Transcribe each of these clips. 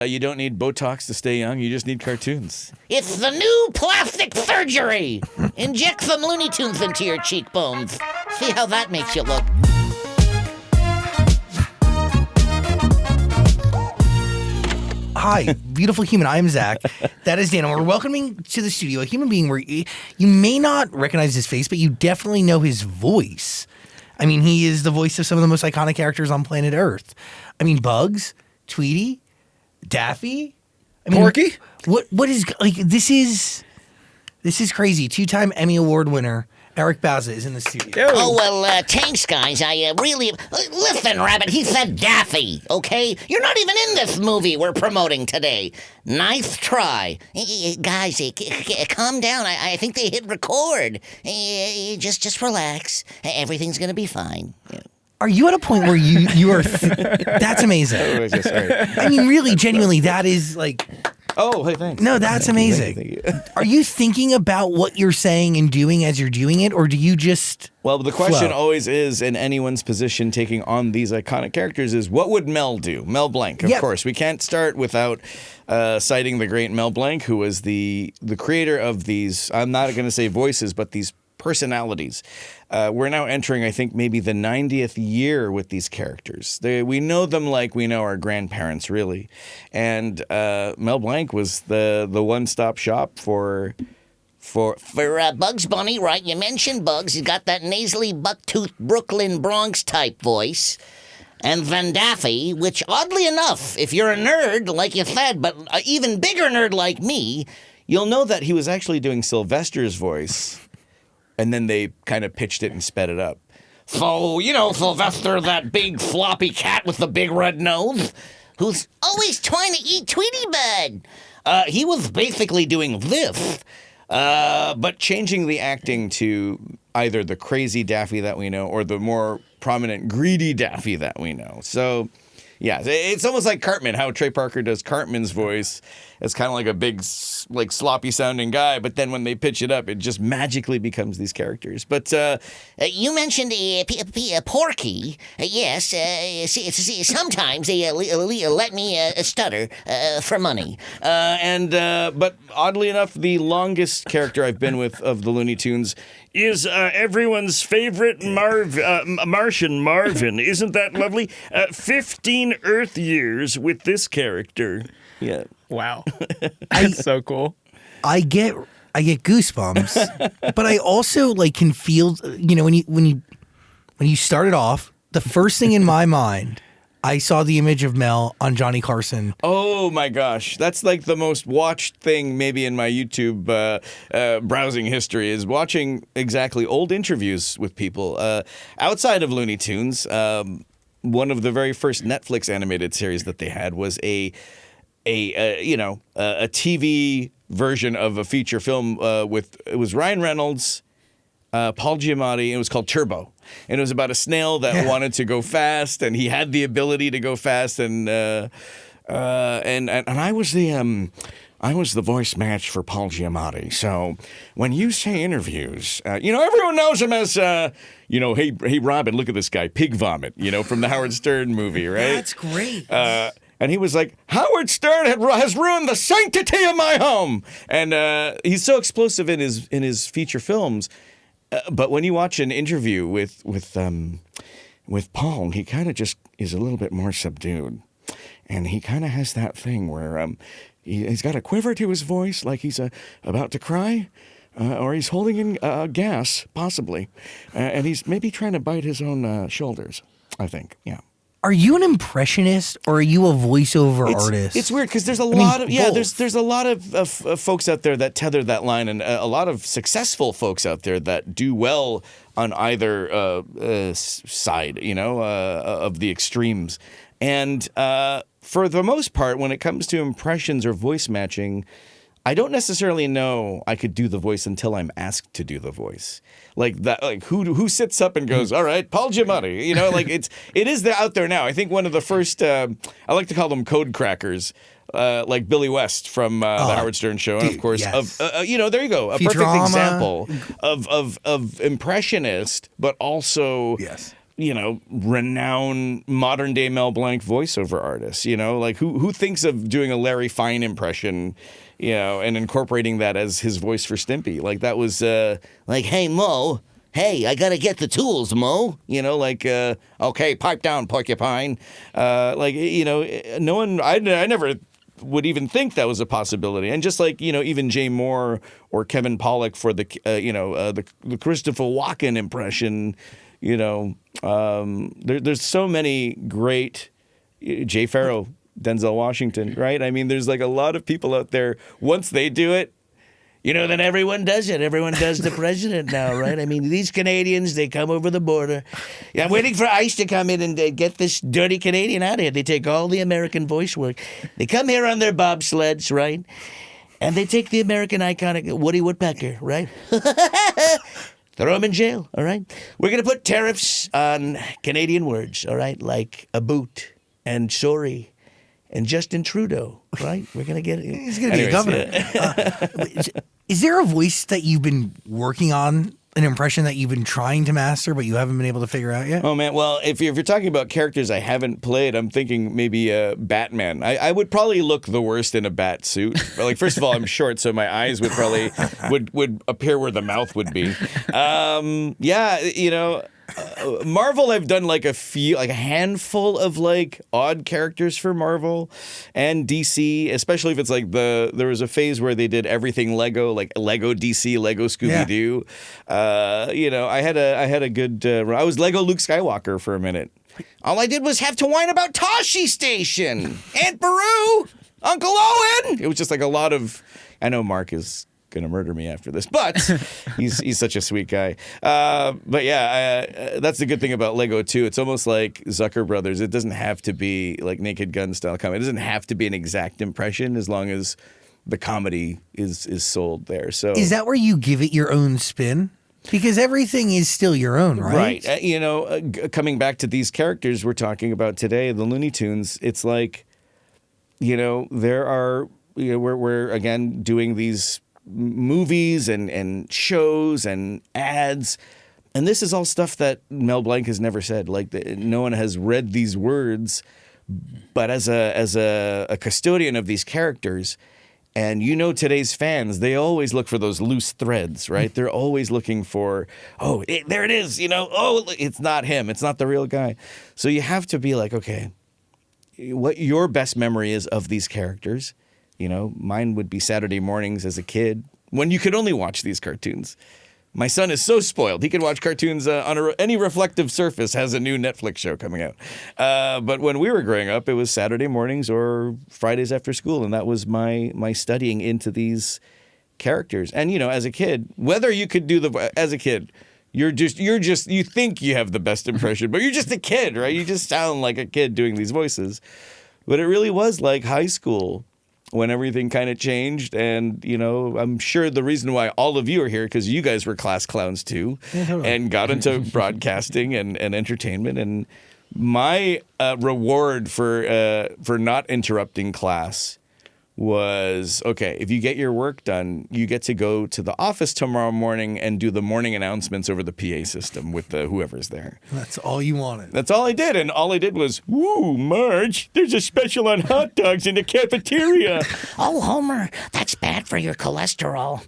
You don't need Botox to stay young. You just need cartoons. It's the new plastic surgery. Inject some Looney Tunes into your cheekbones. See how that makes you look. Hi, beautiful human. I am Zach. That is Dan. And we're welcoming to the studio a human being where you may not recognize his face, but you definitely know his voice. I mean, he is the voice of some of the most iconic characters on planet Earth. I mean, Bugs, Tweety, Daffy, Porky. What is like? This is crazy. 2-time Emmy Award winner Eric Bauza is in the studio. Oh, well, thanks, guys. I really... Listen, Rabbit, he said Daffy, okay? You're not even in this movie we're promoting today. Nice try. Guys, calm down. I think they hit record. Just relax. Everything's gonna be fine. Are you at a point where you are... That's amazing. I mean, really, genuinely, that is like... Oh, hey, thanks. No, that's amazing. Thank you. Are you thinking about what you're saying and doing as you're doing it, or do you just Well, the question flow? always is, in anyone's position taking on these iconic characters, is what would Mel do? Mel Blanc, of course. We can't start without citing the great Mel Blanc, who was the creator of these, I'm not going to say voices, but these personalities. We're now entering, I think, maybe the 90th year with these characters. We know them like we know our grandparents, really. And Mel Blanc was the one-stop shop for Bugs Bunny, right? You mentioned Bugs. He's got that nasally bucktooth Brooklyn Bronx type voice. And then Daffy, which oddly enough, if you're a nerd, like you said, but an even bigger nerd like me, you'll know that he was actually doing Sylvester's voice. And then they kind of pitched it and sped it up. So, you know, Sylvester, that big floppy cat with the big red nose, who's always trying to eat Tweety Bird. He was basically doing this, but changing the acting to either the crazy Daffy that we know or the more prominent greedy Daffy that we know. So, yeah, it's almost like Cartman, how Trey Parker does Cartman's voice. It's kind of like a big, like sloppy sounding guy, but then when they pitch it up, it just magically becomes these characters. But you mentioned Porky. Yes, sometimes they let me stutter for money. But oddly enough, the longest character I've been with of the Looney Tunes is everyone's favorite Martian Marvin. Isn't that lovely? 15 Earth years with this character. Yeah. Wow. That's so cool. I get goosebumps, but I also like can feel, you know, when you started off, the first thing in my mind, I saw the image of Mel on Johnny Carson. Oh my gosh, that's like the most watched thing maybe in my YouTube browsing history, is watching exactly old interviews with people outside of Looney Tunes. One of the very first Netflix animated series that they had was a TV version of a feature film it was Ryan Reynolds, Paul Giamatti. It was called Turbo, and it was about a snail that wanted to go fast, and he had the ability to go fast, and I was the voice match for Paul Giamatti. So when you say interviews, everyone knows him as, hey Robin, look at this guy, Pig Vomit, from the Howard Stern movie, right? That's great. And he was like, Howard Stern has ruined the sanctity of my home. And he's so explosive in his feature films. But when you watch an interview with Paul, he kind of just is a little bit more subdued. And he kind of has that thing where he's got a quiver to his voice, like he's about to cry. Or he's holding in gas, possibly. And he's maybe trying to bite his own shoulders, I think. Yeah. Are you an impressionist or are you a voiceover artist? It's weird because there's a lot of folks out there that tether that line, and a lot of successful folks out there that do well on either side, of the extremes. And for the most part, when it comes to impressions or voice matching, I don't necessarily know I could do the voice until I'm asked to do the voice. Like that, like who sits up and goes, all right, Paul Giamatti, it is out there now. I think one of the first, I like to call them code crackers, like Billy West from the Howard Stern Show, and of course, yes. there you go, a Futurama. perfect example of impressionist, but also, yes. renowned modern day Mel Blanc voiceover artists. Like who thinks of doing a Larry Fine impression, and incorporating that as his voice for Stimpy? Like that was Like, hey, Mo. Hey, I gotta get the tools, Mo. okay, pipe down, porcupine. No one, I never would even think that was a possibility. And just like, even Jay Moore or Kevin Pollak for the Christopher Walken impression, there's so many great, Jay Farrow, Denzel Washington, right? I mean, there's like a lot of people out there, once they do it, then everyone does it. Everyone does the president now, right? I mean, these Canadians, they come over the border. Yeah, I'm waiting for ICE to come in and get this dirty Canadian out of here. They take all the American voice work. They come here on their bobsleds, right? And they take the American iconic Woody Woodpecker, right? Throw him in jail, all right? We're going to put tariffs on Canadian words, all right? Like a boot and sorry and Justin Trudeau, right? We're going to get it. He's going to be a governor. Yeah. Is there a voice that you've been working on, an impression that you've been trying to master, but you haven't been able to figure out yet? Oh, man. Well, if you're talking about characters I haven't played, I'm thinking maybe Batman. I would probably look the worst in a bat suit. Like, first of all, I'm short, so my eyes would probably would appear where the mouth would be. Marvel, I've done like a handful of like odd characters for Marvel and DC, especially if it's like there was a phase where they did everything Lego, like Lego DC, Lego Scooby-Doo. Yeah. I had a good run. I was Lego Luke Skywalker for a minute. All I did was have to whine about Toshi Station, Aunt Beru, Uncle Owen. It was just like a lot of, I know Mark is gonna murder me after this, but he's such a sweet guy. But yeah, that's the good thing about Lego too. It's almost like Zucker Brothers. It doesn't have to be like Naked Gun style comedy. It doesn't have to be an exact impression as long as the comedy is sold there. So is that where you give it your own spin? Because everything is still your own, right? Right. Coming back to these characters we're talking about today, the Looney Tunes. It's like, there are, we're again doing these movies and shows and ads, and this is all stuff that Mel Blanc has never said. Like no one has read these words, but as a custodian of these characters, and today's fans, they always look for those loose threads, right? They're always looking for, there it is, it's not him, it's not the real guy. So you have to be like, okay, what your best memory is of these characters. Mine would be Saturday mornings as a kid when you could only watch these cartoons. My son is so spoiled. He can watch cartoons on any reflective surface has a new Netflix show coming out. But when we were growing up, it was Saturday mornings or Fridays after school. And that was my studying into these characters. And, as a kid, whether you could as a kid, you think you have the best impression, but you're just a kid, right? You just sound like a kid doing these voices. But it really was like high school when everything kind of changed. And, I'm sure the reason why all of you are here, because you guys were class clowns too, and got into broadcasting and entertainment. And my reward for not interrupting class was, okay, if you get your work done, you get to go to the office tomorrow morning and do the morning announcements over the PA system with whoever's there. That's all you wanted. That's all I did. And all I did was, woo, Marge, there's a special on hot dogs in the cafeteria. Oh, Homer, that's bad for your cholesterol.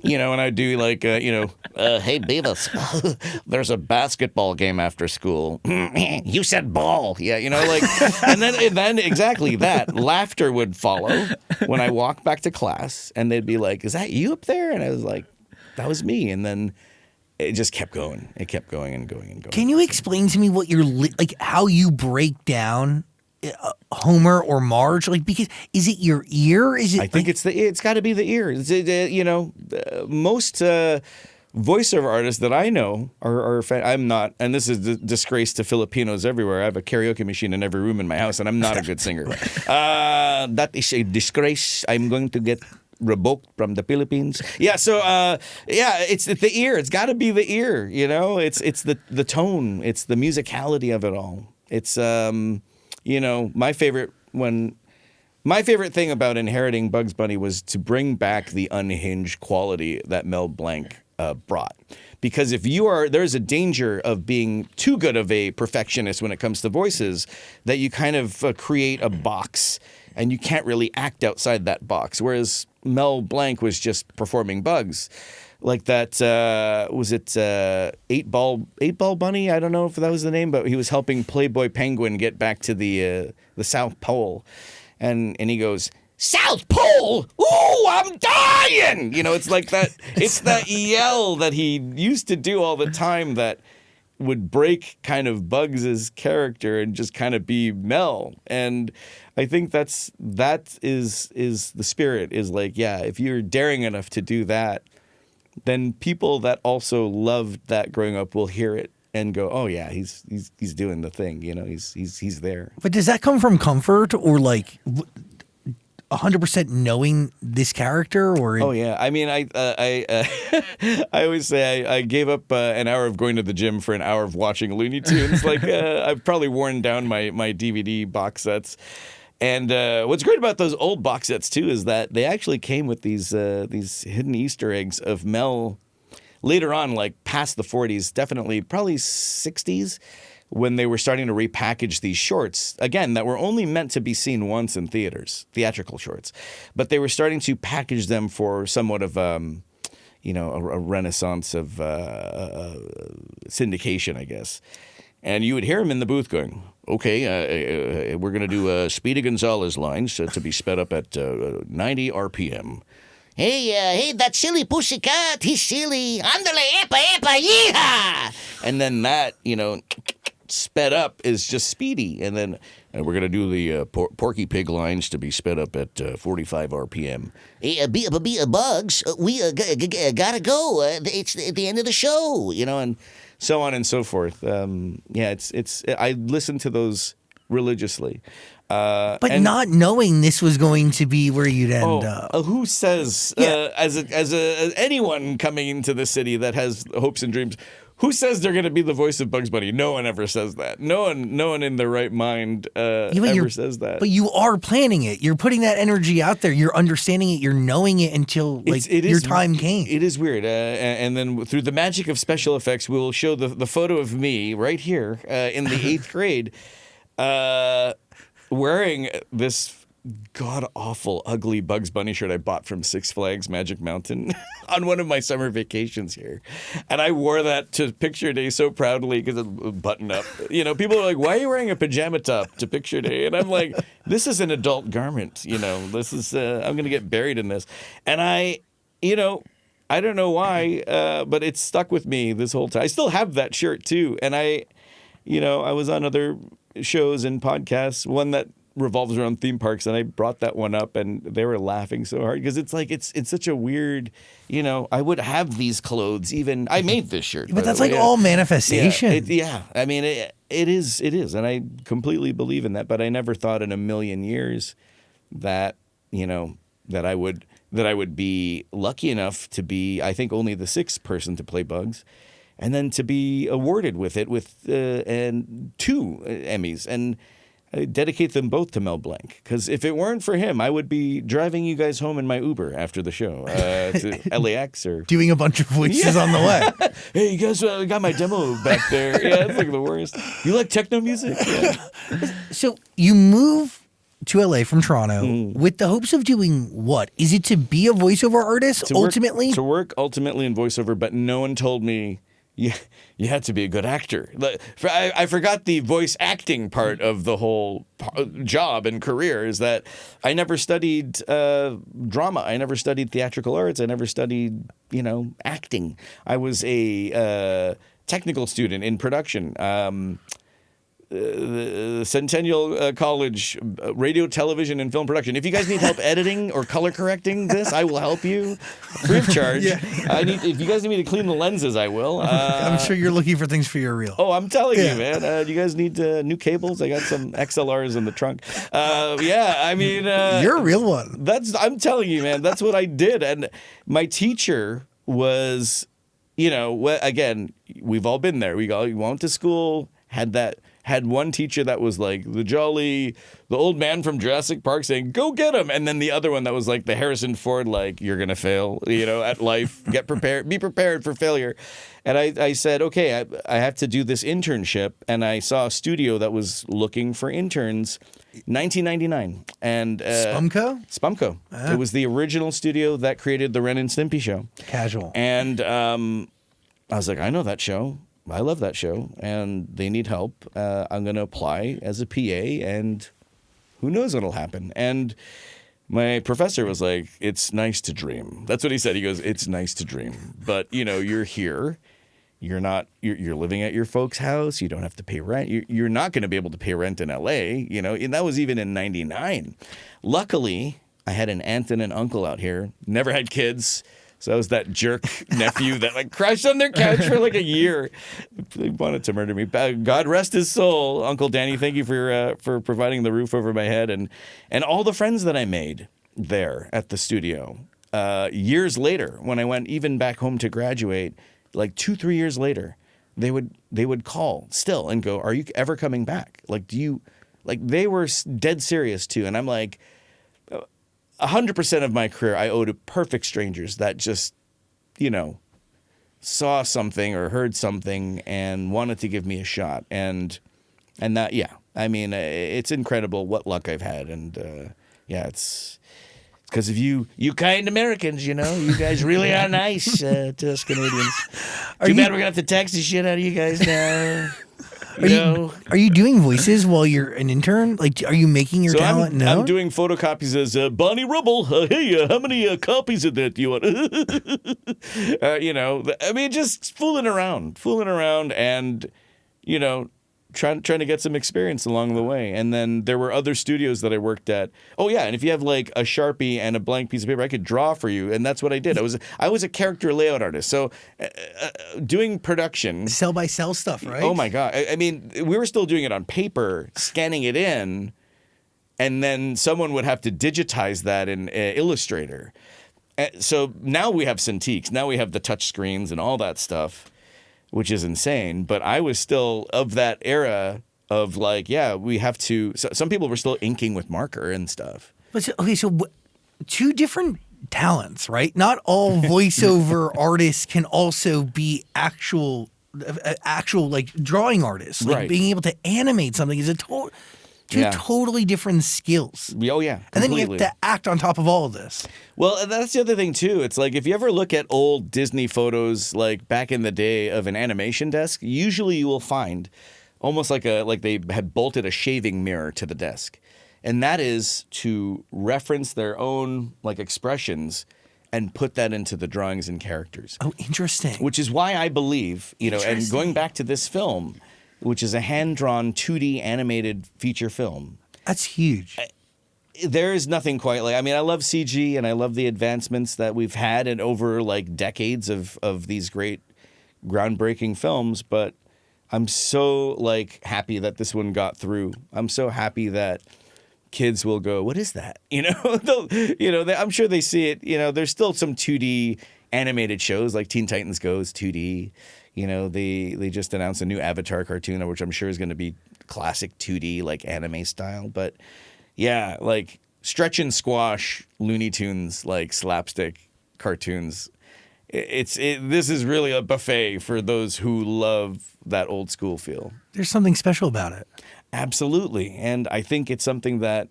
And I'd do like, Hey, Beavis, there's a basketball game after school. You said ball. Yeah, and then exactly that. Laughter would follow when I walked back to class, and they'd be like, "Is that you up there?" And I was like, "That was me." And then it just kept going. It kept going and going and going. Can you explain to me what how you break down Homer or Marge? Because is it your ear? Is it? I think it's got to be the ear. Most voiceover artists that I know are I'm not, and this is a disgrace to Filipinos everywhere. I have a karaoke machine in every room in my house, and I'm not a good singer. That is a disgrace. I'm going to get revoked from the Philippines. Yeah, so it's the ear. It's got to be the ear. It's the tone. It's the musicality of it all. It's my favorite thing about inheriting Bugs Bunny was to bring back the unhinged quality that Mel Blanc brought. Because if there's a danger of being too good of a perfectionist when it comes to voices, that you kind of create a box and you can't really act outside that box. Whereas Mel Blanc was just performing Bugs. Like that, was it 8-Ball Bunny? I don't know if that was the name, but he was helping Playboy Penguin get back to the South Pole. And he goes, South Pole? Ooh, I'm dying! You know, it's like that. It's that yell that he used to do all the time that would break kind of Bugs' character and just kind of be Mel. And I think that is the spirit, is like, yeah, if you're daring enough to do that, then people that also loved that growing up will hear it and go, oh yeah, he's doing the thing, you know, he's there. But does that come from comfort or like 100% knowing this character? Or Oh yeah, I mean, I always say I gave up an hour of going to the gym for an hour of watching Looney Tunes. Like I've probably worn down my DVD box sets. And what's great about those old box sets too is that they actually came with these hidden Easter eggs of Mel later on, like past the 40s, definitely probably 60s, when they were starting to repackage these shorts, again, that were only meant to be seen once in theaters, theatrical shorts. But they were starting to package them for somewhat of, a renaissance of syndication, I guess. And you would hear him in the booth going, okay, we're going to do Speedy Gonzalez lines to be sped up at 90 RPM. Hey, that silly pussycat, he's silly. Andale, epa, epa, yeehaw! And then that, sped up is just Speedy. And then we're going to do the Porky Pig lines to be sped up at 45 RPM. Hey, Bugs, we gotta go. It's the end of the show, and so on and so forth. I listen to those religiously. But not knowing this was going to be where you'd end up. Who says, as anyone coming into the city that has hopes and dreams, who says they're going to be the voice of Bugs Bunny? No one ever says that. No one in their right mind ever says that. But you are planning it. You're putting that energy out there. You're understanding it. You're knowing it until your time came. It is weird. And then through the magic of special effects, we'll show the photo of me right here in the 8th grade wearing this god-awful, ugly Bugs Bunny shirt I bought from Six Flags Magic Mountain on one of my summer vacations here. And I wore that to picture day so proudly because it's buttoned up. People are like, why are you wearing a pajama top to picture day? And I'm like, this is an adult garment. This is, I'm going to get buried in this. And I don't know why, but it's stuck with me this whole time. I still have that shirt too. And I was on other shows and podcasts, one that revolves around theme parks, and I brought that one up and they were laughing so hard because it's like it's such a weird, I would have these clothes even. I made this shirt, but that's like all manifestation. I mean it is, and I completely believe in that, but I never thought in a million years that that I would be lucky enough to be, I think, only the 6th person to play Bugs, and then to be awarded with it and 2 Emmys, and I dedicate them both to Mel Blanc, because if it weren't for him, I would be driving you guys home in my Uber after the show to LAX or doing a bunch of voices on the way. Hey, you guys got my demo back there. Yeah, it's like the worst. You like techno music? Yeah. So you move to LA from Toronto with the hopes of doing what? Is it to be a voiceover artist ultimately? To work ultimately in voiceover, but no one told me you had to be a good actor. I forgot the voice acting part of the whole job and career, is that I never studied drama. I never studied theatrical arts. I never studied, acting. I was a technical student in production. The Centennial College Radio, Television, and Film Production. If you guys need help editing or color correcting this, I will help you free of charge. If you guys need me to clean the lenses, I will. I'm sure you're looking for things for your reel. Oh, I'm telling you, man. You guys need new cables? I got some XLRs in the trunk. You're a real one. I'm telling you, man. That's what I did, and my teacher was, again, we've all been there. We went to school. Had had one teacher that was like the old man from Jurassic Park saying, "Go get him," and then the other one that was like the Harrison Ford, like, "You're gonna fail, at life. Get prepared. Be prepared for failure." And I said, okay, I have to do this internship, and I saw a studio that was looking for interns. 1999, and Spumco? Spumco. It was the original studio that created the Ren and Stimpy show. Casual. And I was like, I know that show. I love that show, and they need help. I'm going to apply as a PA, and who knows what'll happen. And my professor was like, "It's nice to dream." That's what he said. He goes, "It's nice to dream, but you're here. You're not. You're living at your folks' house. You don't have to pay rent. You're not going to be able to pay rent in LA. And that was even in '99. Luckily, I had an aunt and an uncle out here. Never had kids." So I was that jerk nephew that like crashed on their couch for like a year. They wanted to murder me. God rest his soul, Uncle Danny. Thank you for providing the roof over my head and all the friends that I made there at the studio. Years later, when I went even back home to graduate, like 2-3 years later, they would call still and go, "Are you ever coming back? Like, do you?" Like they were dead serious too, and I'm like. 100% of my career I owe to perfect strangers that just, saw something or heard something and wanted to give me a shot. And that, yeah, I mean, it's incredible what luck I've had. And it's because of you kind Americans, you guys really are nice to us Canadians. Too bad we're going to have to tax the shit out of you guys now. Are you doing voices while you're an intern? Like, are you making your talent known? I'm doing photocopies as Bonnie Rubble. Hey, how many copies of that do you want? I mean, just fooling around and, trying to get some experience along the way. And then there were other studios that I worked at. Oh yeah, and if you have like a Sharpie and a blank piece of paper, I could draw for you, and that's what I did. I was a character layout artist. So doing production, cell by cell stuff, right? Oh my god. I mean, we were still doing it on paper, scanning it in, and then someone would have to digitize that in Illustrator. So now we have Cintiqs. Now we have the touch screens and all that stuff, which is insane. But I was still of that era of like, yeah, we have to. So some people were still inking with marker and stuff. But so two different talents, right? Not all voiceover artists can also be actual like drawing artists. Like right. Being able to animate something is two totally different skills. Oh, yeah. Completely. And then you have to act on top of all of this. Well, that's the other thing, too. It's like if you ever look at old Disney photos, like back in the day of an animation desk, usually you will find almost like they had bolted a shaving mirror to the desk. And that is to reference their own like expressions and put that into the drawings and characters. Oh, interesting. Which is why I believe, and going back to this film, which is a hand-drawn 2D animated feature film. That's huge. There is nothing quite like. I mean, I love CG and I love the advancements that we've had and over like decades of these great, groundbreaking films. But I'm so like happy that this one got through. I'm so happy that kids will go, "What is that?" I'm sure they see it. There's still some 2D animated shows like Teen Titans Go's 2D. They just announced a new Avatar cartoon, which I'm sure is going to be classic 2D, like anime style. But yeah, like Stretch and Squash, Looney Tunes, like slapstick cartoons. This is really a buffet for those who love that old school feel. There's something special about it. Absolutely. And I think it's something that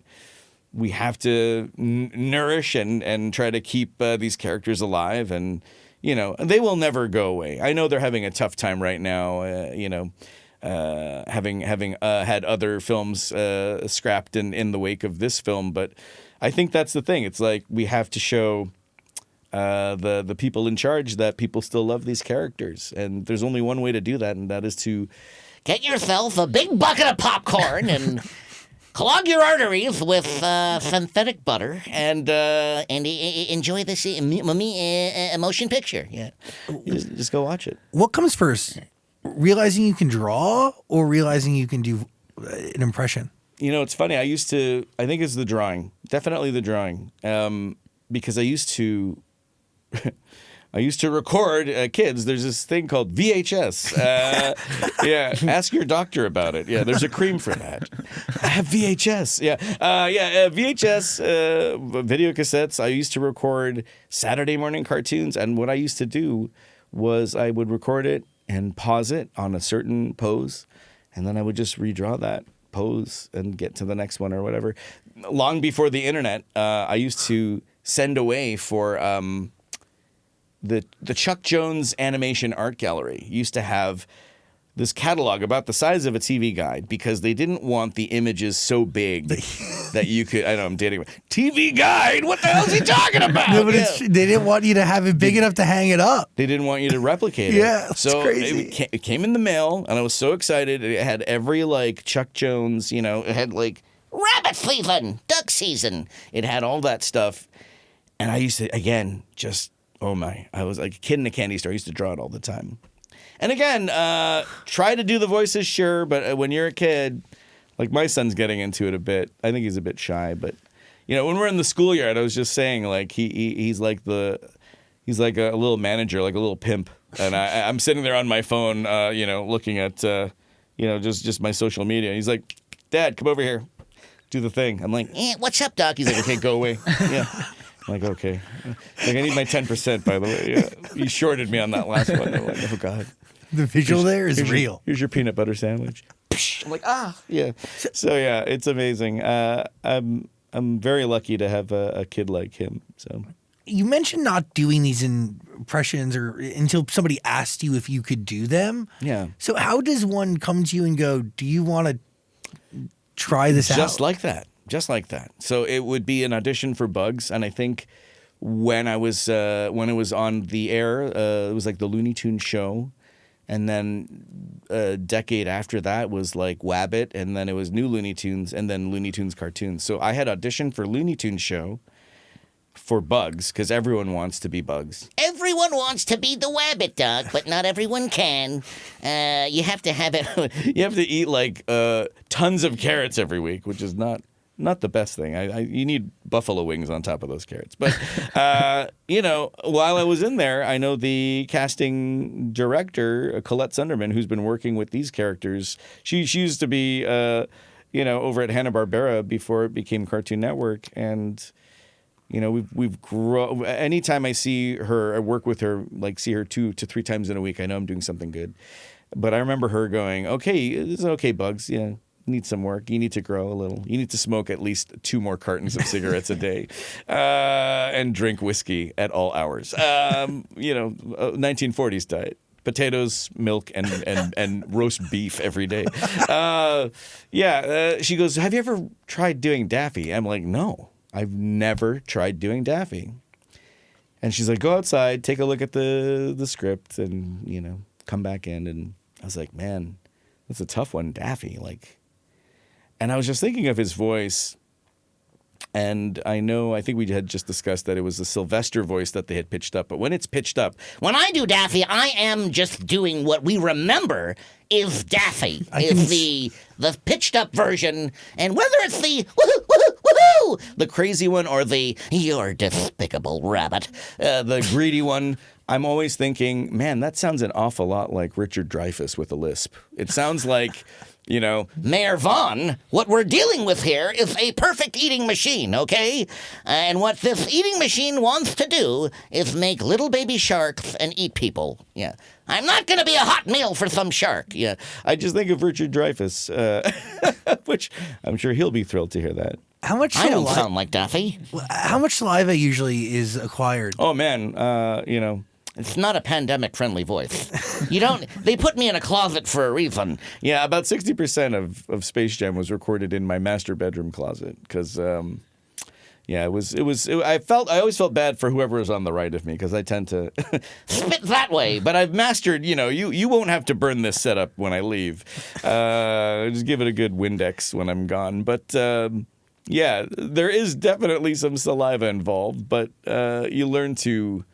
we have to nourish and try to keep these characters alive. And they will never go away. I know they're having a tough time right now, having had other films scrapped in the wake of this film. But I think that's the thing. It's like we have to show the people in charge that people still love these characters. And there's only one way to do that, and that is to get yourself a big bucket of popcorn and clog your arteries with synthetic butter and enjoy this motion picture. Yeah, just go watch it. What comes first? Realizing you can draw or realizing you can do an impression? It's funny. I think it's the drawing. Definitely the drawing. Because I used to I used to record kids. There's this thing called VHS. Yeah, ask your doctor about it. Yeah, there's a cream for that. I have VHS. Yeah, VHS video cassettes. I used to record Saturday morning cartoons, and what I used to do was I would record it and pause it on a certain pose, and then I would just redraw that pose and get to the next one or whatever. Long before the internet, I used to send away for the Chuck Jones Animation Art Gallery used to have this catalog about the size of a TV guide because they didn't want the images so big that you could. I know I'm dating. TV guide? What the hell is he talking about? No, but they didn't want you to have it big enough to hang it up. They didn't want you to replicate it. Yeah, that's so crazy. It came in the mail, and I was so excited. It had every like Chuck Jones, it had like Rabbit season, duck season. it had all that stuff, and I used to again just. Oh my, I was like a kid in a candy store. I used to draw it all the time. And again, try to do the voices, sure, but when you're a kid, like my son's getting into it a bit. I think he's a bit shy, but when we're in the schoolyard, I was just saying like he's like a little manager, like a little pimp. And I'm sitting there on my phone, looking at just my social media. And he's like, "Dad, come over here. Do the thing." I'm like, What's up, Doc? he's like, "Okay, go away." Yeah. I'm like, okay. Like, I need my 10%, by the way. Yeah. You shorted me on that last one. I'm like, oh, God. The visual there is real. Here's your peanut butter sandwich. I'm like, yeah. So, yeah, it's amazing. I'm very lucky to have a kid like him. So You mentioned not doing these impressions or until somebody asked you if you could do them. Yeah. So how does one come to you and go, do you want to try this out? Just like that. So it would be an audition for Bugs, and I think when it was on the air, it was like the Looney Tunes show, and then a decade after that was like Wabbit, and then it was New Looney Tunes, and then Looney Tunes cartoons. So I had auditioned for Looney Tunes show for Bugs because everyone wants to be Bugs. Everyone wants to be the Wabbit, Doc, but not everyone can. You have to have it. You have to eat like tons of carrots every week, which is not the best thing. You need buffalo wings on top of those carrots. But, while I was in there, I know the casting director, Colette Sunderman, who's been working with these characters. She used to be, over at Hanna-Barbera before it became Cartoon Network. And, we've grown. Anytime I see her, I work with her, like see her 2 to 3 times in a week, I know I'm doing something good. But I remember her going, okay, this is okay, Bugs, yeah. Need some work. You need to grow a little. You need to smoke at least 2 more cartons of cigarettes a day, and drink whiskey at all hours. 1940s diet: potatoes, milk, and roast beef every day. She goes, "Have you ever tried doing Daffy?" I'm like, "No, I've never tried doing Daffy." And she's like, "Go outside, take a look at the script, and come back in." And I was like, "Man, that's a tough one, Daffy." And I was just thinking of his voice, and I think we had just discussed that it was the Sylvester voice that they had pitched up. But when it's pitched up, When I do Daffy, I am just doing what we remember is Daffy, the pitched up version, and whether it's the woohoo, the crazy one or the you're despicable rabbit. the greedy one, I'm always thinking, man, that sounds an awful lot like Richard Dreyfuss with a lisp. It sounds like, Mayor Vaughn, what we're dealing with here is a perfect eating machine, okay? And what this eating machine wants to do is make little baby sharks and eat people. Yeah. I'm not going to be a hot meal for some shark. Yeah. I just think of Richard Dreyfuss, which I'm sure he'll be thrilled to hear that. How much I don't sound like Daffy. How much saliva usually is acquired? Oh, man, It's not a pandemic-friendly voice. They put me in a closet for a reason. Yeah, about 60% of Space Jam was recorded in my master bedroom closet because, I always felt bad for whoever was on the right of me because I tend to spit that way. But I've mastered, you won't have to burn this setup when I leave. Just give it a good Windex when I'm gone. But, there is definitely some saliva involved, but you learn to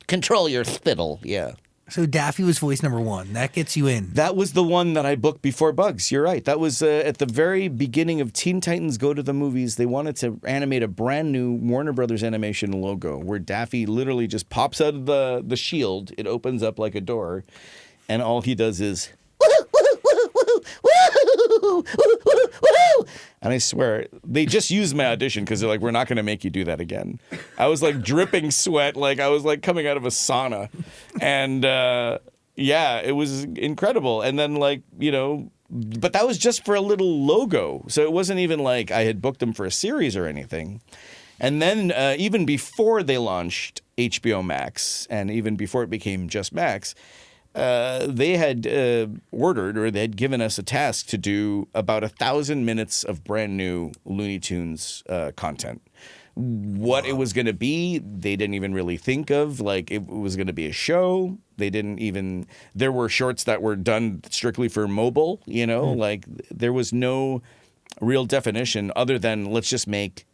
control your spittle. Yeah. So Daffy was voice number 1. That gets you in. That was the one that I booked before Bugs. You're right. That was at the very beginning of Teen Titans Go to the Movies. They wanted to animate a brand new Warner Brothers animation logo where Daffy literally just pops out of the shield. It opens up like a door, and all he does is and I swear, they just used my audition because they're like, we're not going to make you do that again. I was like dripping sweat, like I was like coming out of a sauna. And yeah, it was incredible. And then like, but that was just for a little logo. So it wasn't even like I had booked them for a series or anything. And then even before they launched HBO Max, and even before it became just Max, they had ordered, or they had given us a task to do about 1,000 minutes of brand new Looney Tunes content. What it was going to be, they didn't even really think of. Like, it was going to be a show. They didn't even. There were shorts that were done strictly for mobile. Like there was no real definition other than let's just make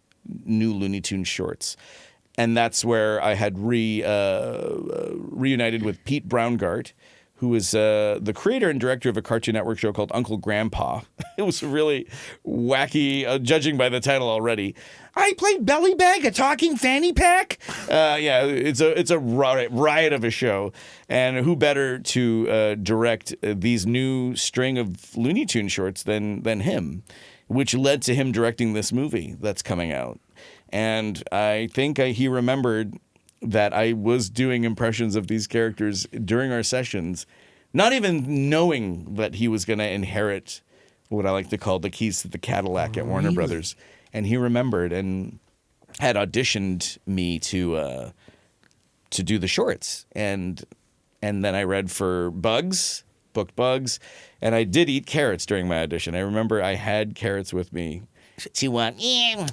new Looney Tunes shorts. And that's where I had reunited with Pete Browngardt, who is the creator and director of a Cartoon Network show called Uncle Grandpa. It was really wacky, judging by the title already. I played Belly Bag, a talking fanny pack. Yeah, it's a riot of a show. And who better to direct these new string of Looney Tunes shorts than him, which led to him directing this movie that's coming out. And I think he remembered that I was doing impressions of these characters during our sessions, not even knowing that he was going to inherit what I like to call the keys to the Cadillac at Warner Brothers. And he remembered and had auditioned me to do the shorts. And then I read for Bugs, booked Bugs, and I did eat carrots during my audition. I remember I had carrots with me. Yeah.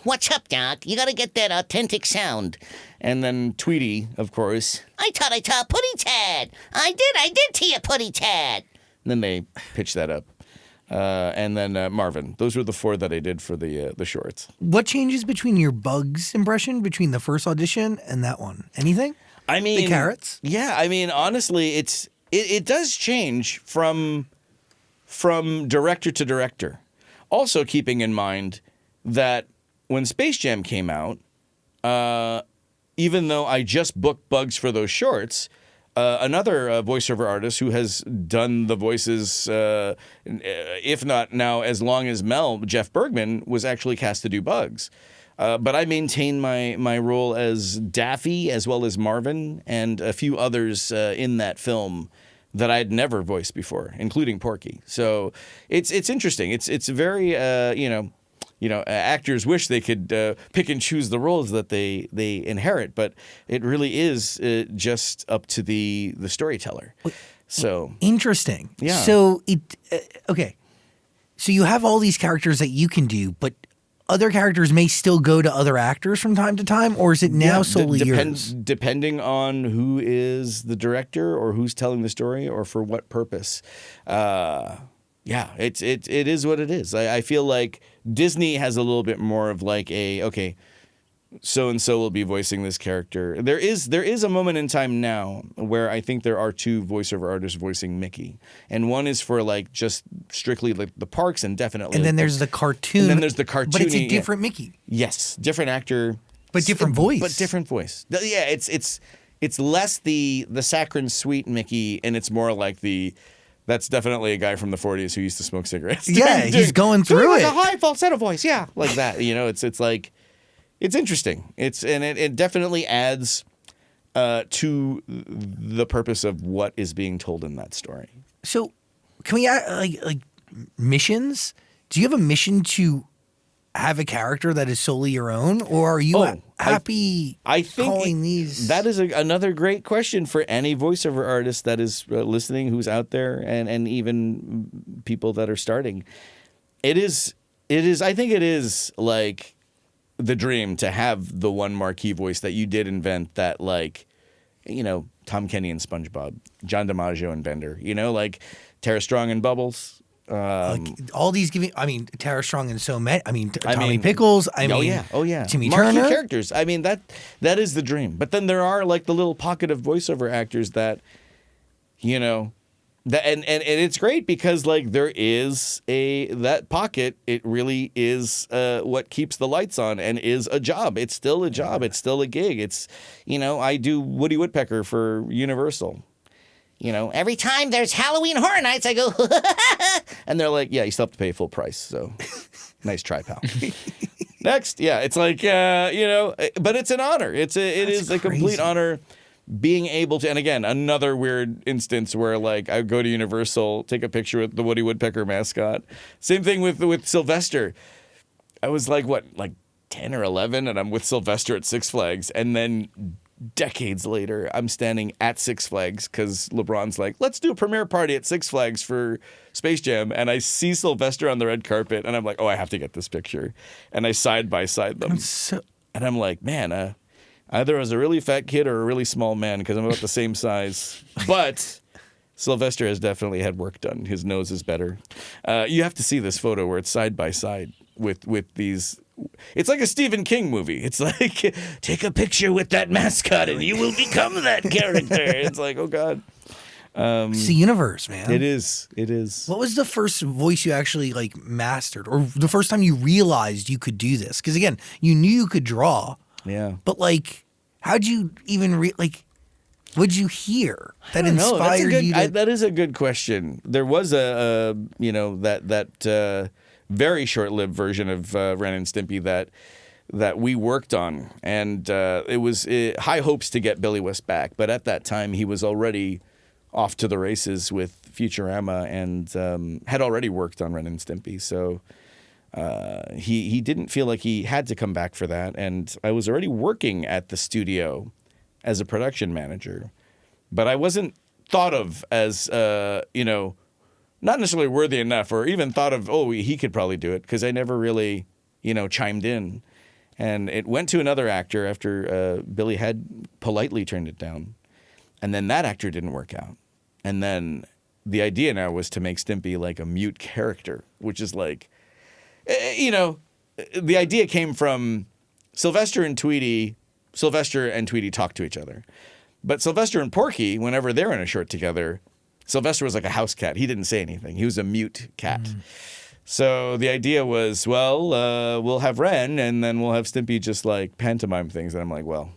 What's up, Doc? You gotta get that authentic sound. And then Tweety, of course. I taught Putty Tad. I did to you, Putty Tad. And then they pitched that up. And then Marvin. Those were the 4 that I did for the shorts. What changes between your Bugs impression between the first audition and that one? Anything? I mean, the carrots? Yeah, I mean, honestly, it does change from director to director. Also keeping in mind that when Space Jam came out, even though I just booked Bugs for those shorts, another voiceover artist who has done the voices, if not now as long as Mel, Jeff Bergman, was actually cast to do Bugs. But I maintain my role as Daffy as well as Marvin and a few others in that film that I had never voiced before, including Porky. So it's interesting. It's very actors wish they could pick and choose the roles that they inherit, but it really is just up to the storyteller. So interesting. Yeah. So okay. So you have all these characters that you can do, but other characters may still go to other actors from time to time, or is it now solely yours? Depending on who is the director or who's telling the story or for what purpose. Yeah, it is what it is. I feel like Disney has a little bit more of like okay, so and so will be voicing this character. There is a moment in time now where I think there are 2 voiceover artists voicing Mickey, and one is for like just strictly like the parks and definitely. And then there's the cartoon. And then there's the cartoon. But it's a different Mickey. Yes, different actor, but different voice. But different voice. Yeah, it's less the saccharine sweet Mickey, and it's more like that's definitely a guy from the 40s who used to smoke cigarettes. Yeah, he's going through it. Like a high falsetto voice, yeah, like that. It's like, it's interesting. It definitely adds to the purpose of what is being told in that story. So, can we like missions? Do you have a mission to have a character that is solely your own, or are you happy? I think calling these. That is another great question for any voiceover artist that is listening, who's out there, and even people that are starting. It is. I think it is like the dream to have the one marquee voice that you did invent. That Tom Kenny and SpongeBob, John DiMaggio and Bender. Like Tara Strong and Bubbles. All these Tara Strong and so many. Tommy Pickles. Oh yeah. Timmy Marquee Turner. characters. That is the dream. But then there are like the little pocket of voiceover actors that you know, and it's great because like there is that pocket. It really is what keeps the lights on and is a job. It's still a job. It's still a gig. It's, you know, I do Woody Woodpecker for Universal. You know, every time there's Halloween Horror Nights, I go, and they're like, yeah, you still have to pay full price. So nice try, pal. Next. Yeah, it's like, you know, but it's an honor. It is a complete honor being able to. And again, another weird instance where like I go to Universal, take a picture with the Woody Woodpecker mascot. Same thing with Sylvester. I was like, what, like 10 or 11, and I'm with Sylvester at Six Flags. And then decades later, I'm standing at Six Flags because LeBron's like, let's do a premiere party at Six Flags for Space Jam. And I see Sylvester on the red carpet, and I'm like, oh, I have to get this picture. And I side by side them. And I'm like, man, either I was a really fat kid or a really small man because I'm about the same size. But Sylvester has definitely had work done. His nose is better. You have to see this photo where it's side by side with these. It's like a Stephen King movie. It's like, take a picture with that mascot and you will become that character. It's like, oh, God. It's the universe, man. It is. What was the first voice you actually like mastered, or the first time you realized you could do this? Because again, you knew you could draw. Yeah. But like, how'd you even what'd you hear that inspired you to... that is a good question. There was a you know, that very short-lived version of Ren and Stimpy that we worked on, and it was high hopes to get Billy West back. But at that time, he was already off to the races with Futurama and had already worked on Ren and Stimpy. So he didn't feel like he had to come back for that. And I was already working at the studio as a production manager, but I wasn't thought of as, you know, not necessarily worthy enough, or even thought of, oh, he could probably do it, because I never really, you know, chimed in. And it went to another actor after Billy had politely turned it down. And then that actor didn't work out. And then the idea now was to make Stimpy like a mute character, which is like, you know, the idea came from Sylvester and Tweety talk to each other. But Sylvester and Porky, whenever they're in a short together, Sylvester was like a house cat. He didn't say anything. He was a mute cat. So the idea was, well, we'll have Ren, and then we'll have Stimpy just like pantomime things. And I'm like, well,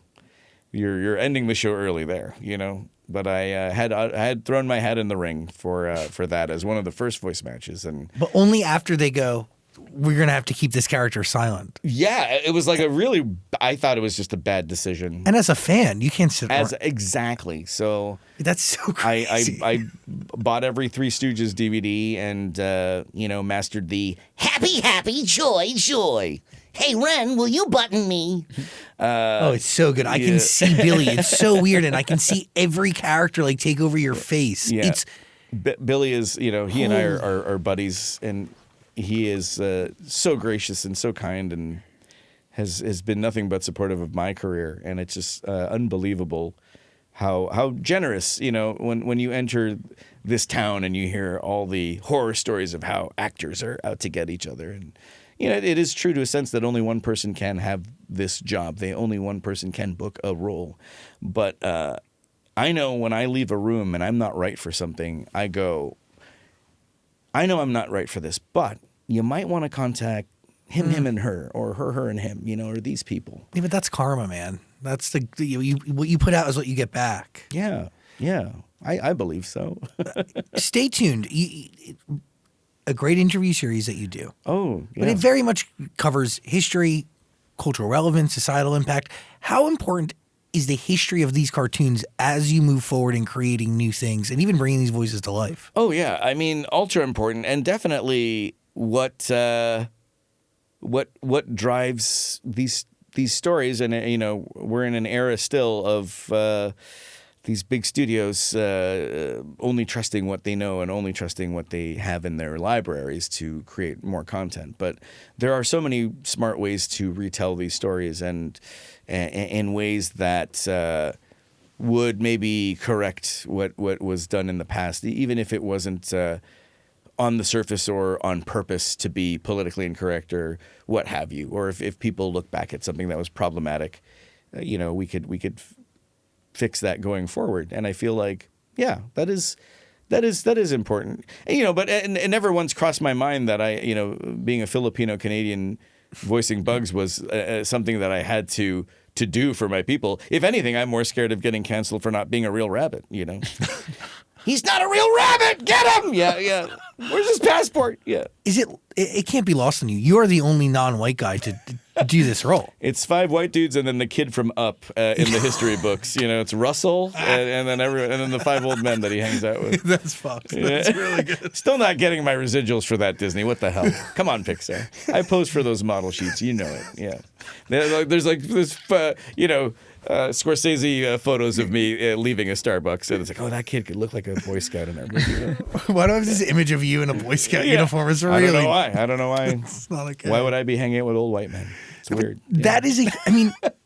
you're ending the show early there, you know. But I had thrown my hat in the ring for that as one of the first voice matches, but only after they go, we're gonna have to keep this character silent. Yeah, it was like I thought it was just a bad decision. And as a fan, you can't sit exactly. So that's so crazy. I bought every Three Stooges DVD and you know, mastered the happy, joy. Hey, Ren, will you button me? Oh, it's so good. I can see Billy. It's so weird, and I can see every character like take over your face. Yeah. Billy is, you know, he and I are buddies, and he is so gracious and so kind, and has been nothing but supportive of my career. And it's just unbelievable how generous, you know, when you enter this town and you hear all the horror stories of how actors are out to get each other. And, you know, it is true to a sense that only one person can have this job. Only one person can book a role. But I know when I leave a room and I'm not right for something, I go, I know I'm not right for this, but you might want to contact him and her, or her and him, you know, or these people. Yeah, but that's karma, man. That's what you put out is what you get back. Yeah. I believe so. Stay tuned. A great interview series that you do. Oh, yeah. But it very much covers history, cultural relevance, societal impact. How important is the history of these cartoons as you move forward in creating new things and even bringing these voices to life? Oh, yeah. I mean, ultra important, and definitely what drives these stories. And, you know, we're in an era still of these big studios only trusting what they know and only trusting what they have in their libraries to create more content. But there are so many smart ways to retell these stories, and in ways that would maybe correct what was done in the past, even if it wasn't on the surface or on purpose to be politically incorrect or what have you. Or if people look back at something that was problematic, you know, we could fix that going forward. And I feel like yeah, that is important. And, but it never once crossed my mind that I, being a Filipino-Canadian, voicing Bugs was something that I had to do for my people. If anything, I'm more scared of getting canceled for not being a real rabbit. He's not a real rabbit. Get him. Yeah. Where's his passport? Yeah. Is it? It can't be lost on you. You are the only non-white guy to do this role. It's 5 white dudes and then the kid from Up in the history books. It's Russell and then the 5 old men that he hangs out with. That's Fox. That's really good. Still not getting my residuals for that, Disney. What the hell? Come on, Pixar. I posed for those model sheets. You know it. Yeah. There's this, Scorsese photos of me leaving a Starbucks, and it's like, oh, that kid could look like a Boy Scout in our movie. Why do I have this image of you in a Boy Scout uniform? It's really... I don't know why. It's not okay. Why would I be hanging out with old white men? It's weird. That is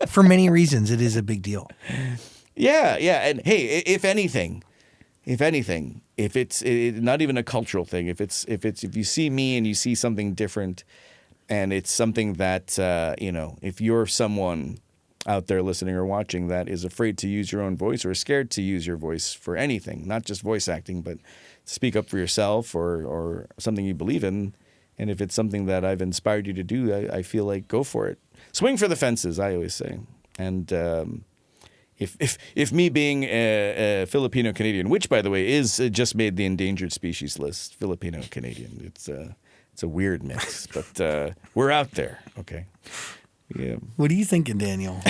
for many reasons, it is a big deal. Yeah. And hey, if anything, if it's not even a cultural thing, if you see me and you see something different, and it's something that if you're someone out there listening or watching that is afraid to use your own voice or scared to use your voice for anything, not just voice acting, but speak up for yourself or something you believe in. And if it's something that I've inspired you to do, I feel like go for it. Swing for the fences, I always say. And if me being a Filipino-Canadian, which, by the way, is just made the endangered species list, Filipino-Canadian. It's a weird mix, but we're out there, okay? Yeah. What are you thinking, Daniel?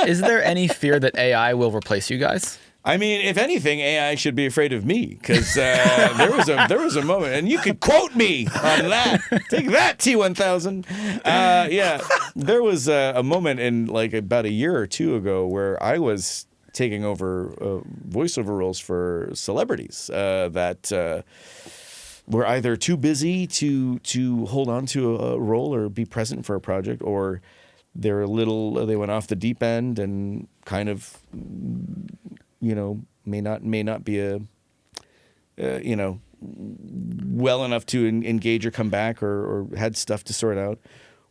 Is there any fear that AI will replace you guys? I mean, if anything, AI should be afraid of me because there was a moment, and you could quote me on that. Take that, T1000. Yeah, there was a moment in like about a year or two ago where I was taking over voiceover roles for celebrities that were either too busy to hold on to a role or be present for a project, or they went off the deep end and kind of, may not be well enough to engage or come back or had stuff to sort out.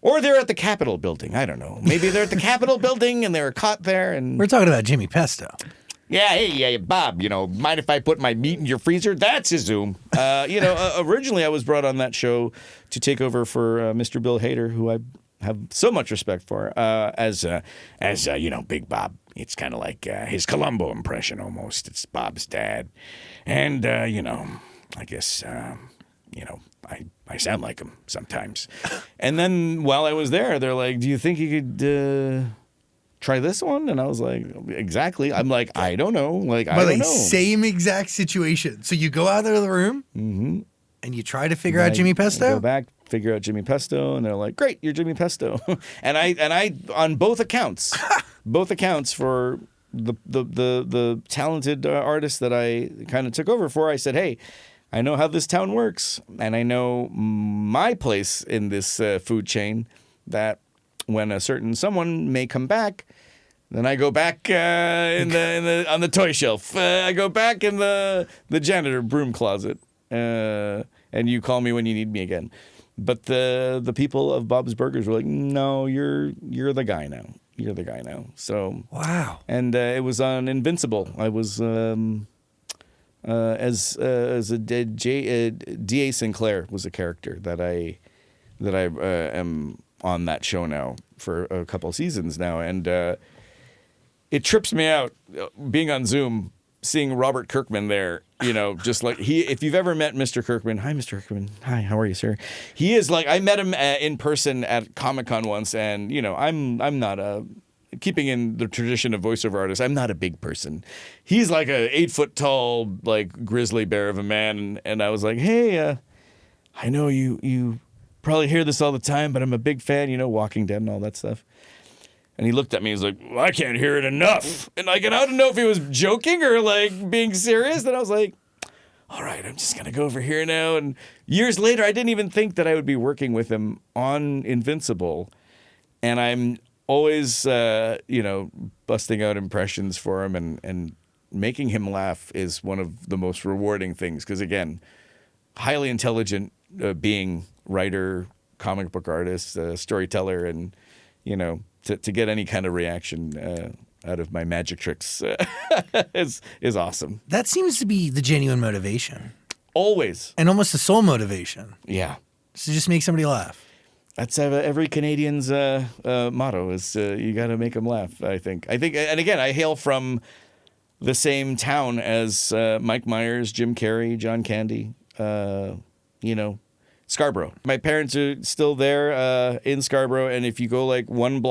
Or they're at the Capitol building. I don't know. Maybe they're at the Capitol building and they were caught there. And we're talking about Jimmy Pesto. Yeah, hey, Bob, mind if I put my meat in your freezer? That's a Zoom. Originally I was brought on that show to take over for Mr. Bill Hader, who I have so much respect for, as Big Bob. It's kind of like his Columbo impression almost. It's Bob's dad. And, I guess, I sound like him sometimes. And then while I was there, they're like, do you think you could try this one? And I was like, exactly. I'm like, I don't know. Like, I don't know. Same exact situation. So you go out of the room and you try to figure out Jimmy Pesto? Go back, figure out Jimmy Pesto, and they're like, great, you're Jimmy Pesto. and I on both accounts for the talented artist that I kind of took over for, I said, hey, I know how this town works, and I know my place in this food chain, that when a certain someone may come back, then I go back on the toy shelf. I go back in the janitor broom closet, and you call me when you need me again. But the people of Bob's Burgers were like, no, you're the guy now. You're the guy now. So wow. And it was on Invincible. I was as a D.A. Sinclair was a character that I am on that show now for a couple of seasons now, and it trips me out being on Zoom, seeing Robert Kirkman there. Just like if you've ever met Mr. Kirkman, hi, Mr. Kirkman, hi, how are you, sir? He is like, I met him in person at Comic-Con once, and I'm not keeping in the tradition of voiceover artists, I'm not a big person. He's like a 8-foot tall, like grizzly bear of a man, and I was like, hey, I know you probably hear this all the time, but I'm a big fan, Walking Dead and all that stuff. And he looked at me, he's like, well, I can't hear it enough. And I don't know if he was joking or like being serious. And I was like, all right, I'm just going to go over here now. And years later, I didn't even think that I would be working with him on Invincible. And I'm always, busting out impressions for him and making him laugh is one of the most rewarding things. Because again, highly intelligent being, writer, comic book artist, storyteller, and, to get any kind of reaction out of my magic tricks is awesome. That seems to be the genuine motivation. Always. And almost the sole motivation. Yeah. So just make somebody laugh. That's every Canadian's motto is you got to make them laugh, I think. And again, I hail from the same town as Mike Myers, Jim Carrey, John Candy, Scarbrough. My parents are still there in Scarbrough, and if you go like one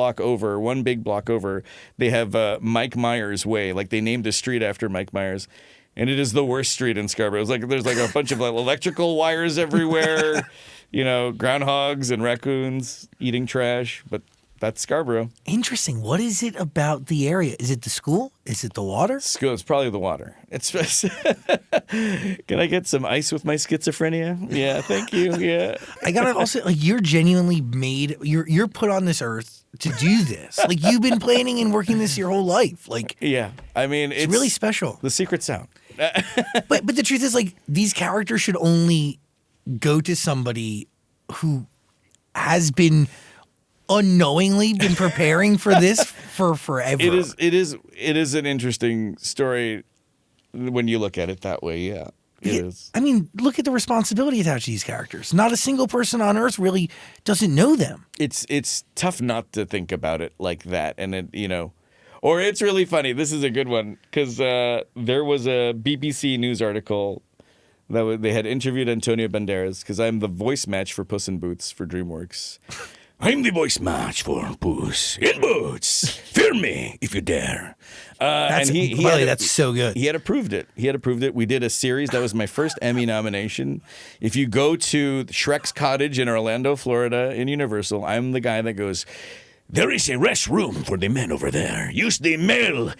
big block over, they have Mike Myers Way. Like they named a street after Mike Myers, and it is the worst street in Scarbrough. It's like there's like a bunch of like electrical wires everywhere, groundhogs and raccoons eating trash, but that's Scarbrough. Interesting. What is it about the area? Is it the school? Is it the water? School. It's probably the water. It's. Can I get some ice with my schizophrenia? Yeah, thank you. Yeah. I gotta also you're genuinely made. You're put on this earth to do this. Like you've been planning and working this your whole life. Like yeah. I mean, it's really special. The secret's out. but the truth is, like these characters should only go to somebody who has been unknowingly been preparing for this for forever. It is an interesting story when you look at it that way. Yeah, it is. I mean, look at the responsibility attached to these characters. Not a single person on Earth really doesn't know them. It's tough not to think about it like that, and or it's really funny. This is a good one because there was a BBC News article that they had interviewed Antonio Banderas because I'm the voice match for Puss in Boots for DreamWorks. I'm the voice match for Puss in Boots. Fear me if you dare. That's so good. He had approved it. We did a series. That was my first Emmy nomination. If you go to Shrek's Cottage in Orlando, Florida, in Universal, I'm the guy that goes, there is a restroom for the men over there. Use the male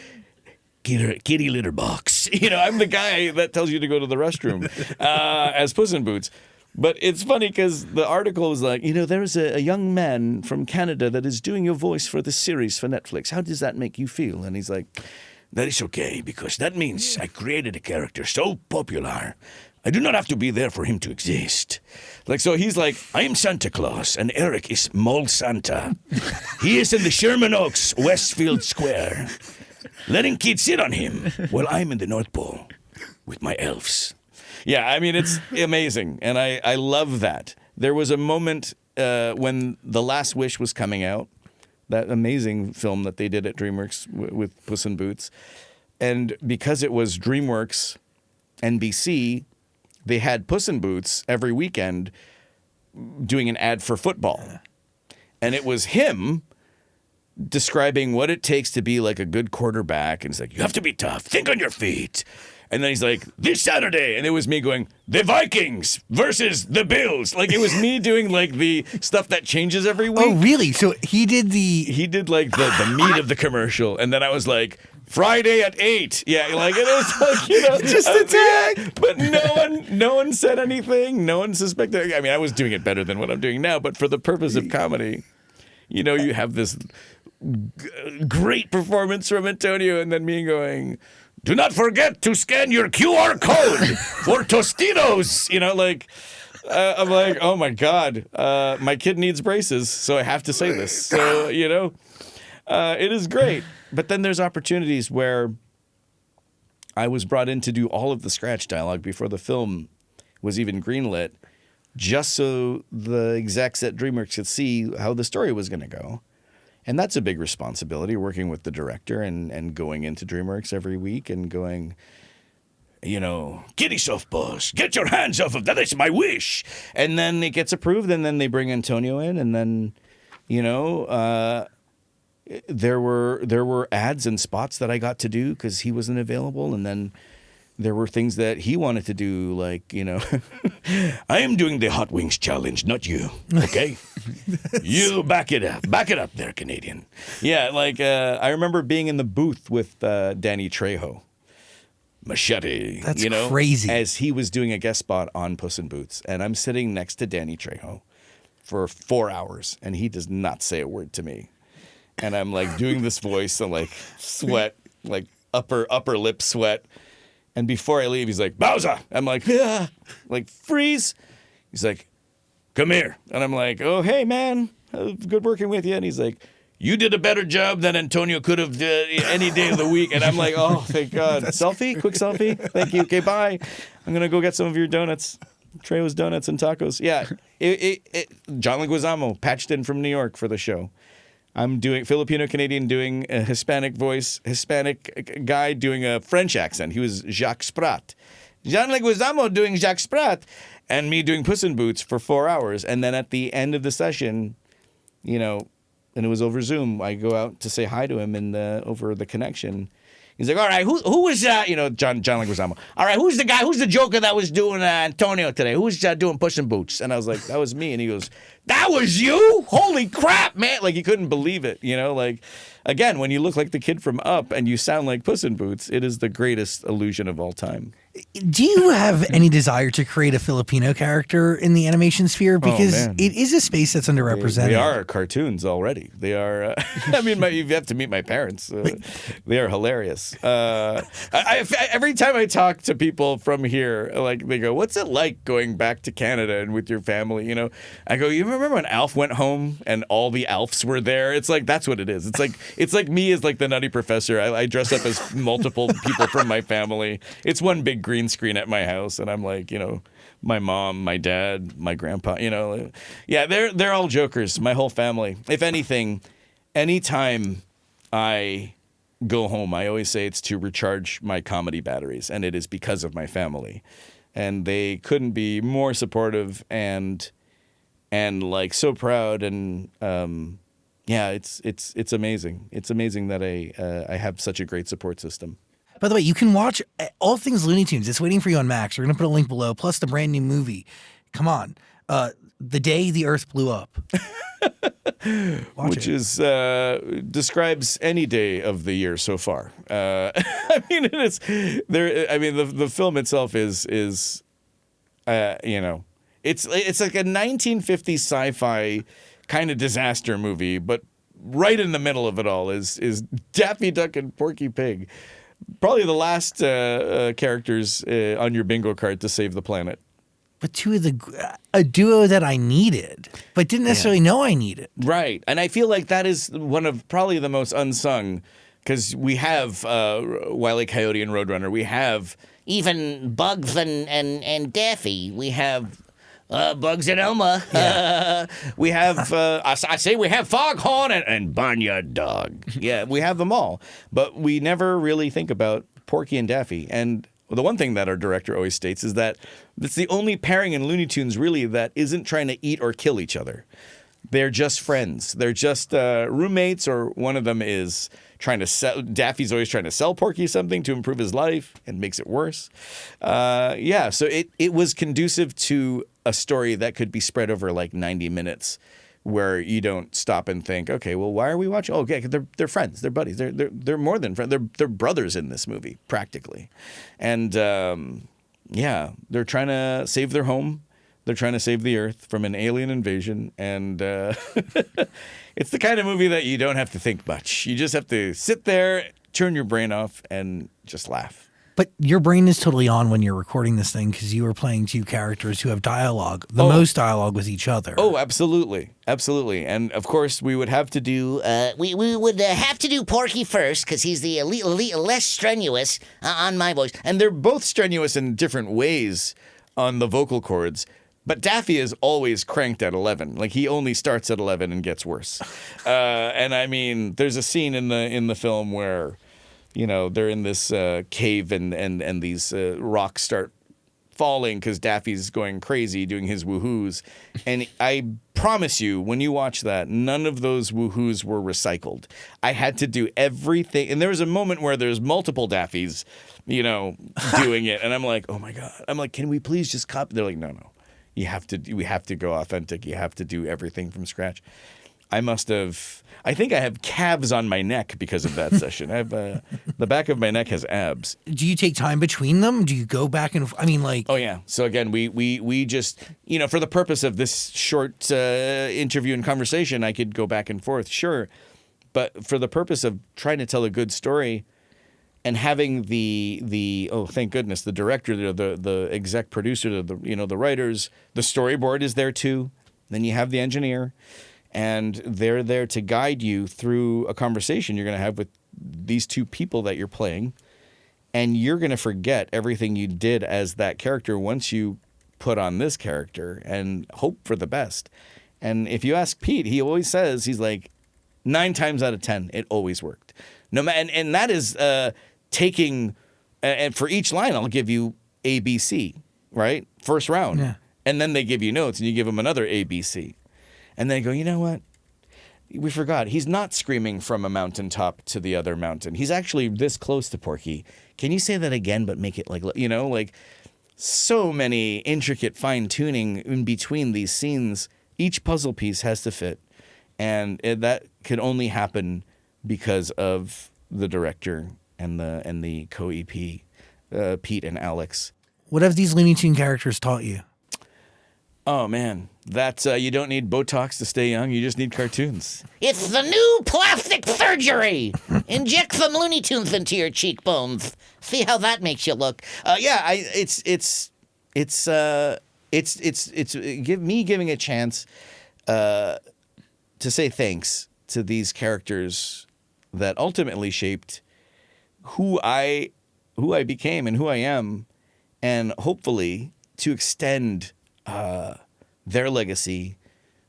kitty litter box. I'm the guy that tells you to go to the restroom as Puss in Boots. But it's funny because the article was like, there's a young man from Canada that is doing your voice for this series for Netflix. How does that make you feel? And he's like, that is okay, because that means I created a character so popular, I do not have to be there for him to exist. So he's like, I am Santa Claus, and Eric is Mole Santa. He is in the Sherman Oaks, Westfield Square, letting kids sit on him while I'm in the North Pole with my elves. Yeah, I mean, it's amazing, and I love that. There was a moment when The Last Wish was coming out, that amazing film that they did at DreamWorks with Puss in Boots, and because it was DreamWorks, NBC, they had Puss in Boots every weekend doing an ad for football, and it was him describing what it takes to be like a good quarterback, and it's like, you have to be tough, think on your feet. And then he's like, this Saturday. And it was me going, the Vikings versus the Bills. Like, it was me doing, like, the stuff that changes every week. Oh, really? So he did like, the meat of the commercial. And then I was like, Friday at 8. Yeah, like, it was like, just a tag. But no one said anything. No one suspected. I mean, I was doing it better than what I'm doing now. But for the purpose of comedy, you have this great performance from Antonio. And then me going, do not forget to scan your QR code for Tostitos. I'm like, oh my God, my kid needs braces, so I have to say this. So, it is great. But then there's opportunities where I was brought in to do all of the scratch dialogue before the film was even greenlit, just so the execs at DreamWorks could see how the story was going to go. And that's a big responsibility, working with the director and going into DreamWorks every week and going, get yourself, boss. Get your hands off of that. That's my wish. And then it gets approved, and then they bring Antonio in, and then, there were ads and spots that I got to do because he wasn't available, and then there were things that he wanted to do, like, I am doing the Hot Wings challenge, not you, okay? You back it up there, Canadian. Yeah, like, I remember being in the booth with Danny Trejo, Machete. That's crazy. As he was doing a guest spot on Puss in Boots, and I'm sitting next to Danny Trejo for 4 hours, and he does not say a word to me. And I'm, like, doing this voice, and, like, sweat, like, upper lip sweat. And before I leave, he's like, Bauza. I'm like, yeah. Like, freeze. He's like, come here. And I'm like, oh, hey, man. Good working with you. And he's like, you did a better job than Antonio could have any day of the week. And I'm like, oh, thank God. Selfie? Quick selfie? Thank you. Okay, bye. I'm going to go get some of your donuts. Trejo's Donuts and Tacos. Yeah. John Leguizamo patched in from New York for the show. I'm doing Filipino-Canadian doing a Hispanic voice, Hispanic guy doing a French accent. He was Jacques Sprat. John Leguizamo doing Jacques Sprat, and me doing Puss in Boots for 4 hours. And then at the end of the session, and it was over Zoom, I go out to say hi to him over the connection. He's like, all right, who was, John Leguizamo. All right, who's the Joker that was doing Antonio today? Who was doing Puss in Boots? And I was like, that was me. And he goes, that was you? Holy crap, man. Like, he couldn't believe it, like, again, when you look like the kid from Up and you sound like Puss in Boots, it is the greatest illusion of all time. Do you have any desire to create a Filipino character in the animation sphere? Because it is a space that's underrepresented. They are cartoons already. They are, you have to meet my parents. They are hilarious. Every time I talk to people from here, like, they go, what's it like going back to Canada and with your family? I go, you remember when Alf went home and all the Alfs were there? It's like, that's what it is. It's like me as like the nutty professor. I dress up as multiple people from my family. It's one big green screen at my house, and I'm like, my mom, my dad, my grandpa, yeah, they're all jokers, my whole family. If anything, anytime I go home, I always say it's to recharge my comedy batteries, and it is because of my family. And they couldn't be more supportive and like so proud, and yeah, it's amazing. It's amazing that I have such a great support system. By the way, you can watch all things Looney Tunes. It's waiting for you on Max. We're going to put a link below, plus the brand new movie. Come on. The Day the Earth Blew Up. Which is describes any day of the year so far. It is there. The film itself is it's like a 1950s sci-fi kind of disaster movie, but right in the middle of it all is Daffy Duck and Porky Pig. Probably the last characters on your bingo card to save the planet. But a duo that I needed, but didn't necessarily know I needed. Right. And I feel like that is one of probably the most unsung, because we have Wile E. Coyote and Roadrunner. We have even Bugs and Daffy. We have Bugs and Elma. Yeah. we have, I say we have Foghorn and Barnyard Dog. Yeah, we have them all. But we never really think about Porky and Daffy. And the one thing that our director always states is that it's the only pairing in Looney Tunes really that isn't trying to eat or kill each other. They're just friends. They're just roommates, or one of them is trying to sell. Daffy's always trying to sell Porky something to improve his life and makes it worse. So it was conducive to a story that could be spread over like 90 minutes, where you don't stop and think, okay, well, why are we watching? Oh, okay, they're friends, they're buddies, they're more than friends, they're brothers in this movie practically, and they're trying to save their home, they're trying to save the Earth from an alien invasion, and it's the kind of movie that you don't have to think much. You just have to sit there, turn your brain off, and just laugh. But your brain is totally on when you're recording this thing, because you are playing two characters who have dialogue, most dialogue with each other. Oh, absolutely. Absolutely. And of course, we would have to do... we would have to do Porky first, because he's the less strenuous on my voice. And they're both strenuous in different ways on the vocal cords. But Daffy is always cranked at 11. Like, he only starts at 11 and gets worse. And there's a scene in the film where... they're in this cave and these rocks start falling because Daffy's going crazy doing his woohoos. And I promise you, when you watch that, none of those woohoos were recycled. I had to do everything. And there was a moment where there's multiple Daffys, doing it. And I'm like, oh my God. I'm like, can we please just copy? They're like, no. We have to go authentic. You have to do everything from scratch. I think I have calves on my neck because of that session. I have the back of my neck has abs. Do you take time between them? Do you go back and Oh yeah. So again, we just for the purpose of this short interview and conversation, I could go back and forth, sure, but for the purpose of trying to tell a good story, and having the thank goodness, the director, the exec producer, the writers, the storyboard is there too. Then you have the engineer. and they're there to guide you through a conversation you're going to have with these two people that you're playing, and you're going to forget everything you did as that character once you put on this character and hope for the best. And if you ask Pete, he always says, he's like, 9 times out of 10, it always worked. And that is taking, and for each line, I'll give you A, B, C, right? First round. Yeah. And then they give you notes, and you give them another A, B, C. And they go, you know what? We forgot. He's not screaming from a mountaintop to the other mountain. He's actually this close to Porky. Can you say that again, but make it like so many intricate fine tuning in between these scenes. Each puzzle piece has to fit. And that could only happen because of the director and the co-EP, Pete and Alex. What have these Looney Tune characters taught you? Oh, man. That's you don't need Botox to stay young. You just need cartoons. It's the new plastic surgery. Inject some Looney Tunes into your cheekbones. See how that makes you look. It's giving a chance to say thanks to these characters that ultimately shaped who I became and who I am, and hopefully to extend their legacy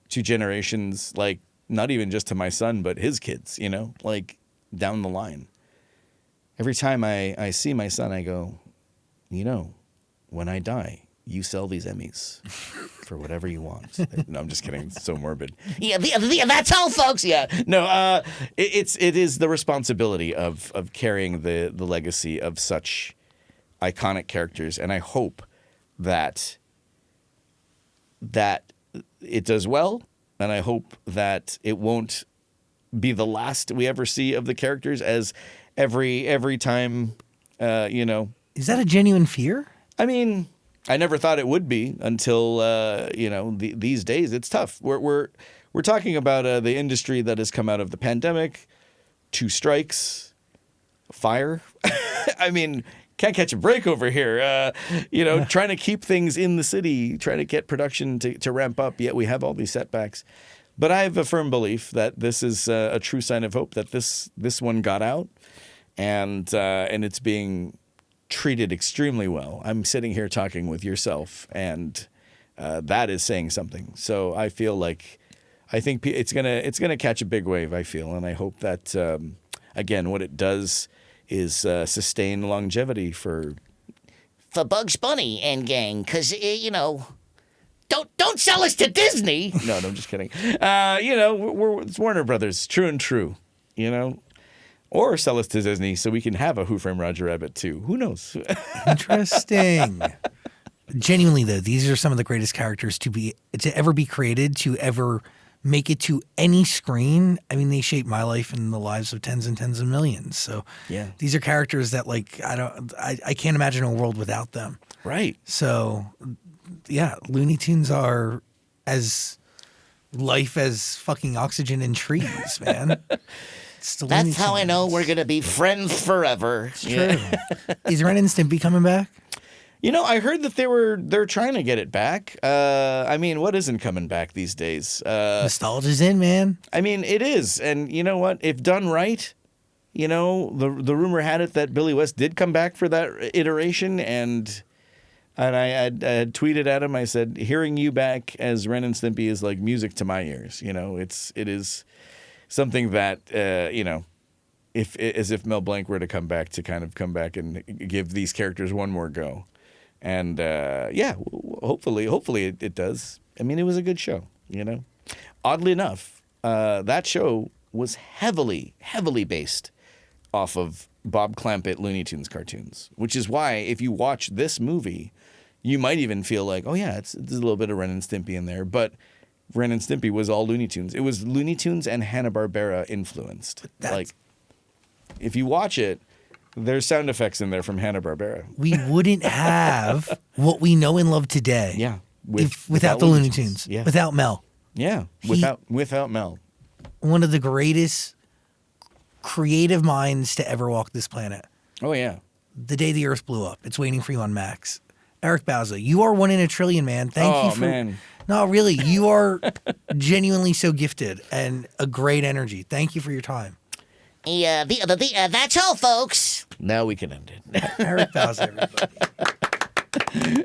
to generations, like not even just to my son, but his kids, like down the line. Every time I see my son, I go, when I die, you sell these Emmys for whatever you want. No, I'm just kidding. It's so morbid. Yeah, that's all, folks. Yeah. No, it is the responsibility of carrying the legacy of such iconic characters, and I hope that it does well, and I hope that it won't be the last we ever see of the characters, as every time, Is that a genuine fear? I mean, I never thought it would be until these days. It's tough. We're talking about the industry that has come out of the pandemic, 2 strikes, fire. I mean, can't catch a break over here. Trying to keep things in the city, trying to get production to ramp up. Yet we have all these setbacks. But I have a firm belief that this is a true sign of hope, that this one got out, and it's being treated extremely well. I'm sitting here talking with yourself, and that is saying something. So I think it's gonna catch a big wave. I feel, and I hope that again, what it does is sustain longevity for Bugs Bunny and gang, because don't sell us to Disney. No, I'm just kidding. It's Warner Brothers, true and true. Or sell us to Disney so we can have a Who Framed Roger Rabbit too. Who knows? Interesting. Genuinely, though, these are some of the greatest characters to ever be created, to ever make it to any screen. I mean, they shape my life and the lives of tens and tens of millions. So yeah, these are characters that I can't imagine a world without them. Right. So yeah, Looney Tunes are as life as fucking oxygen and trees, man. That's how I know we're going to be friends forever. It's true. Is Ren and Stimpy coming back? I heard that they're trying to get it back. I mean, what isn't coming back these days? Nostalgia's in, man. I mean, it is. And you know what? If done right, the rumor had it that Billy West did come back for that iteration, and I had tweeted at him. I said, hearing you back as Ren and Stimpy is like music to my ears. It is something that, if Mel Blanc were to come back and give these characters one more go. And, hopefully it does. I mean, it was a good show, Oddly enough, that show was heavily, heavily based off of Bob Clampett Looney Tunes cartoons, which is why if you watch this movie, you might even feel like, oh, yeah, there's a little bit of Ren and Stimpy in there. But Ren and Stimpy was all Looney Tunes. It was Looney Tunes and Hanna-Barbera influenced. If you watch it, there's sound effects in there from Hanna-Barbera. We wouldn't have what we know and love today. Yeah. Without the Looney Tunes. Yeah. Without Mel. Yeah. Without Mel. One of the greatest creative minds to ever walk this planet. Oh, yeah. The day the Earth blew up. It's waiting for you on Max. Eric Bauza, you are 1 in a trillion, man. Thank No, really, you are genuinely so gifted and a great energy. Thank you for your time. That's all, folks. Now we can end it. Eric Bauza, everybody.